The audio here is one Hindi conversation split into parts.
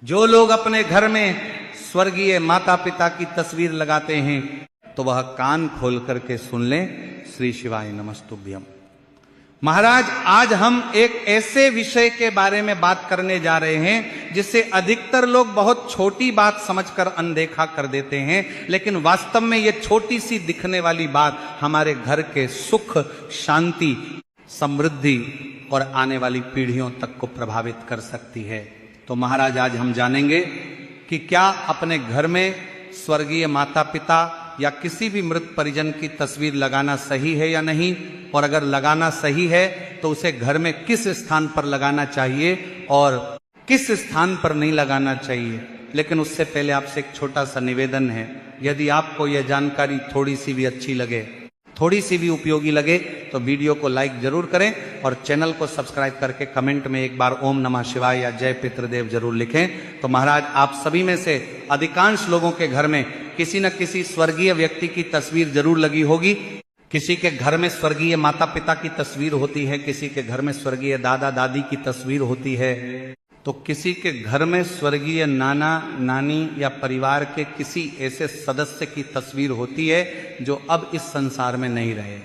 जो लोग अपने घर में स्वर्गीय माता पिता की तस्वीर लगाते हैं तो वह कान खोल करके सुन लें। श्री शिवाय नमस्तुभ्यम। महाराज, आज हम एक ऐसे विषय के बारे में बात करने जा रहे हैं जिसे अधिकतर लोग बहुत छोटी बात समझकर अनदेखा कर देते हैं, लेकिन वास्तव में यह छोटी सी दिखने वाली बात हमारे घर के सुख, शांति, समृद्धि और आने वाली पीढ़ियों तक को प्रभावित कर सकती है। तो महाराज, आज हम जानेंगे कि क्या अपने घर में स्वर्गीय माता पिता या किसी भी मृत परिजन की तस्वीर लगाना सही है या नहीं, और अगर लगाना सही है तो उसे घर में किस स्थान पर लगाना चाहिए और किस स्थान पर नहीं लगाना चाहिए। लेकिन उससे पहले आपसे एक छोटा सा निवेदन है, यदि आपको यह जानकारी थोड़ी सी भी अच्छी लगे, थोड़ी सी भी उपयोगी लगे, तो वीडियो को लाइक जरूर करें और चैनल को सब्सक्राइब करके कमेंट में एक बार ओम नमः शिवाय या जय पितृदेव जरूर लिखें। तो महाराज, आप सभी में से अधिकांश लोगों के घर में किसी न किसी स्वर्गीय व्यक्ति की तस्वीर जरूर लगी होगी। किसी के घर में स्वर्गीय माता पिता की तस्वीर होती है, किसी के घर में स्वर्गीय दादा दादी की तस्वीर होती है, तो किसी के घर में स्वर्गीय नाना नानी या परिवार के किसी ऐसे सदस्य की तस्वीर होती है जो अब इस संसार में नहीं रहे।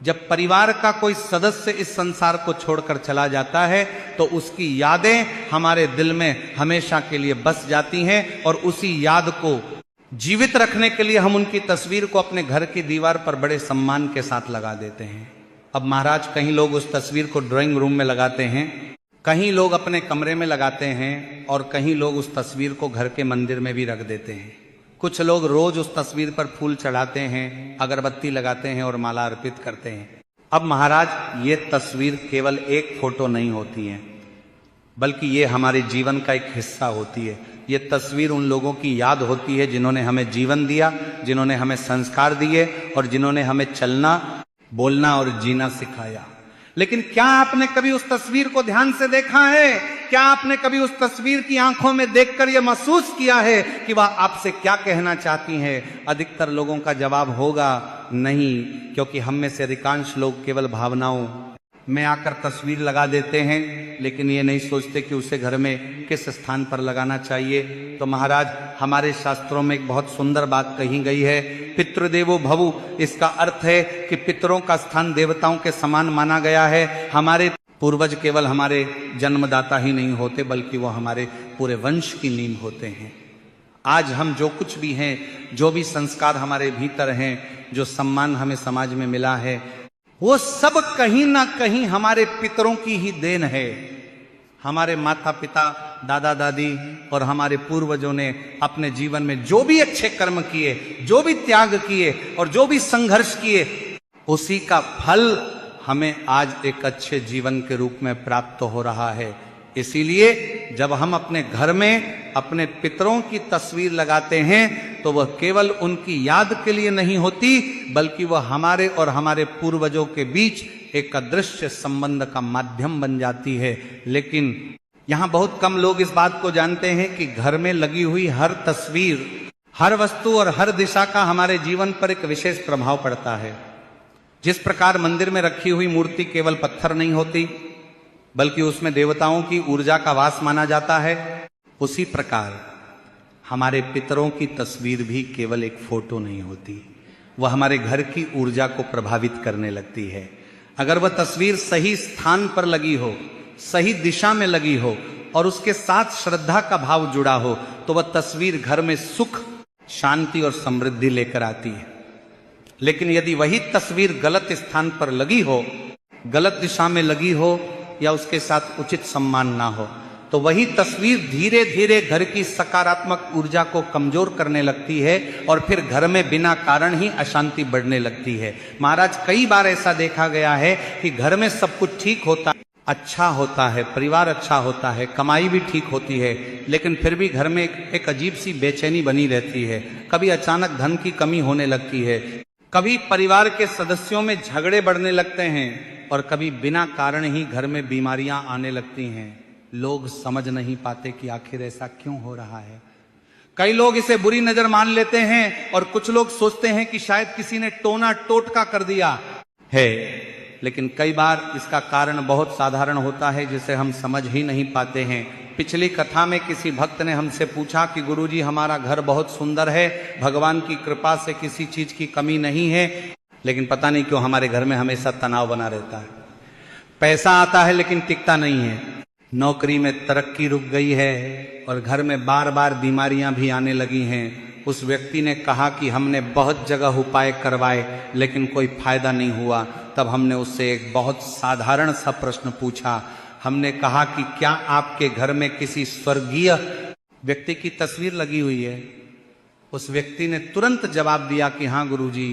जब परिवार का कोई सदस्य इस संसार को छोड़कर चला जाता है तो उसकी यादें हमारे दिल में हमेशा के लिए बस जाती हैं, और उसी याद को जीवित रखने के लिए हम उनकी तस्वीर को अपने घर की दीवार पर बड़े सम्मान के साथ लगा देते हैं। अब महाराज, कहीं लोग उस तस्वीर को ड्राइंग रूम में लगाते हैं, कहीं लोग अपने कमरे में लगाते हैं, और कहीं लोग उस तस्वीर को घर के मंदिर में भी रख देते हैं। कुछ लोग रोज उस तस्वीर पर फूल चढ़ाते हैं, अगरबत्ती लगाते हैं और माला अर्पित करते हैं। अब महाराज, ये तस्वीर केवल एक फोटो नहीं होती है, बल्कि ये हमारे जीवन का एक हिस्सा होती है। ये तस्वीर उन लोगों की याद होती है जिन्होंने हमें जीवन दिया, जिन्होंने हमें संस्कार दिए और जिन्होंने हमें चलना, बोलना और जीना सिखाया। लेकिन क्या आपने कभी उस तस्वीर को ध्यान से देखा है? क्या आपने कभी उस तस्वीर की आंखों में देखकर यह महसूस किया है कि वह आपसे क्या कहना चाहती हैं? अधिकतर लोगों का जवाब होगा नहीं, क्योंकि हम में से अधिकांश लोग केवल भावनाओं में आकर तस्वीर लगा देते हैं, लेकिन ये नहीं सोचते कि उसे घर में किस स्थान पर लगाना चाहिए। तो महाराज, हमारे शास्त्रों में एक बहुत सुंदर बात कही गई है, पितृदेवो भवु। इसका अर्थ है कि पितरों का स्थान देवताओं के समान माना गया है। हमारे पूर्वज केवल हमारे जन्मदाता ही नहीं होते, बल्कि वो हमारे पूरे वंश की नींव होते हैं। आज हम जो कुछ भी हैं, जो भी संस्कार हमारे भीतर हैं, जो सम्मान हमें समाज में मिला है, वो सब कहीं ना कहीं हमारे पितरों की ही देन है। हमारे माता पिता, दादा दादी और हमारे पूर्वजों ने अपने जीवन में जो भी अच्छे कर्म किए, जो भी त्याग किए और जो भी संघर्ष किए, उसी का फल हमें आज एक अच्छे जीवन के रूप में प्राप्त हो रहा है। इसीलिए जब हम अपने घर में अपने पितरों की तस्वीर लगाते हैं तो वह केवल उनकी याद के लिए नहीं होती, बल्कि वह हमारे और हमारे पूर्वजों के बीच एक अदृश्य संबंध का माध्यम बन जाती है। लेकिन यहां बहुत कम लोग इस बात को जानते हैं कि घर में लगी हुई हर तस्वीर, हर वस्तु और हर दिशा का हमारे जीवन पर एक विशेष प्रभाव पड़ता है। जिस प्रकार मंदिर में रखी हुई मूर्ति केवल पत्थर नहीं होती, बल्कि उसमें देवताओं की ऊर्जा का वास माना जाता है, उसी प्रकार हमारे पितरों की तस्वीर भी केवल एक फोटो नहीं होती, वह हमारे घर की ऊर्जा को प्रभावित करने लगती है। अगर वह तस्वीर सही स्थान पर लगी हो, सही दिशा में लगी हो और उसके साथ श्रद्धा का भाव जुड़ा हो, तो वह तस्वीर घर में सुख, शांति और समृद्धि लेकर आती है। लेकिन यदि वही तस्वीर गलत स्थान पर लगी हो, गलत दिशा में लगी हो या उसके साथ उचित सम्मान ना हो, तो वही तस्वीर धीरे धीरे घर की सकारात्मक ऊर्जा को कमजोर करने लगती है और फिर घर में बिना कारण ही अशांति बढ़ने लगती है। महाराज, कई बार ऐसा देखा गया है कि घर में सब कुछ ठीक होता है, अच्छा होता है, परिवार अच्छा होता है, कमाई भी ठीक होती है, लेकिन फिर भी घर में एक अजीब सी बेचैनी बनी रहती है। कभी अचानक धन की कमी होने लगती है, कभी परिवार के सदस्यों में झगड़े बढ़ने लगते हैं और कभी बिना कारण ही घर में बीमारियां आने लगती हैं। लोग समझ नहीं पाते कि आखिर ऐसा क्यों हो रहा है। कई लोग इसे बुरी नजर मान लेते हैं और कुछ लोग सोचते हैं कि शायद किसी ने टोना टोटका कर दिया है, लेकिन कई बार इसका कारण बहुत साधारण होता है जिसे हम समझ ही नहीं पाते हैं। पिछली कथा में किसी भक्त ने हमसे पूछा कि गुरुजी हमारा घर बहुत सुंदर है, भगवान की कृपा से किसी चीज की कमी नहीं है, लेकिन पता नहीं क्यों हमारे घर में हमेशा तनाव बना रहता है। पैसा आता है लेकिन टिकता नहीं है, नौकरी में तरक्की रुक गई है और घर में बार बार बीमारियां भी आने लगी हैं। उस व्यक्ति ने कहा कि हमने बहुत जगह उपाय करवाए लेकिन कोई फायदा नहीं हुआ। तब हमने उससे एक बहुत साधारण सा प्रश्न पूछा। हमने कहा कि क्या आपके घर में किसी स्वर्गीय व्यक्ति की तस्वीर लगी हुई है? उस व्यक्ति ने तुरंत जवाब दिया कि हाँ गुरुजी,